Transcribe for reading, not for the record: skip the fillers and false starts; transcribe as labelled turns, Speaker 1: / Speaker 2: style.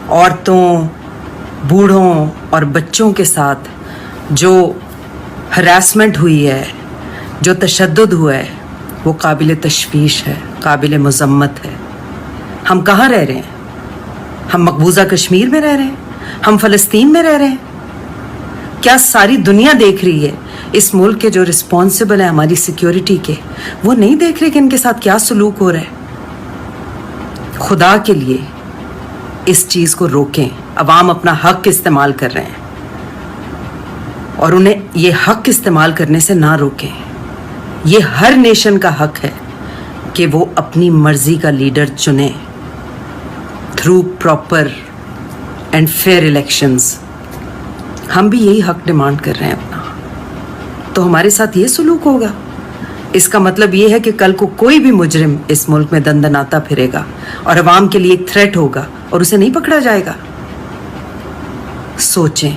Speaker 1: عورتوں، بوڑھوں اور بچوں کے ساتھ جو ہراسمنٹ ہوئی ہے، جو تشدد ہوا ہے، وہ قابل تشویش ہے، قابل مذمت ہے۔ ہم کہاں رہ رہے ہیں؟ ہم مقبوضہ کشمیر میں رہ رہے ہیں؟ ہم فلسطین میں رہ رہے ہیں؟ کیا ساری دنیا دیکھ رہی ہے؟ اس ملک کے جو رسپانسبل ہیں ہماری سیکیورٹی کے، وہ نہیں دیکھ رہے کہ ان کے ساتھ کیا سلوک ہو رہا ہے؟ خدا کے لیے اس چیز کو روکیں۔ عوام اپنا حق استعمال کر رہے ہیں اور انہیں یہ حق استعمال کرنے سے نہ روکیں۔ یہ ہر نیشن کا حق ہے کہ وہ اپنی مرضی کا لیڈر چنیں through proper and fair elections. ہم بھی یہی حق ڈیمانڈ کر رہے ہیں اپنا، تو ہمارے ساتھ یہ سلوک ہوگا؟ اس کا مطلب یہ ہے کہ کل کو کوئی بھی مجرم اس ملک میں دندناتا پھرے گا اور عوام کے لیے ایک تھریٹ ہوگا اور اسے نہیں پکڑا جائے گا۔ سوچیں۔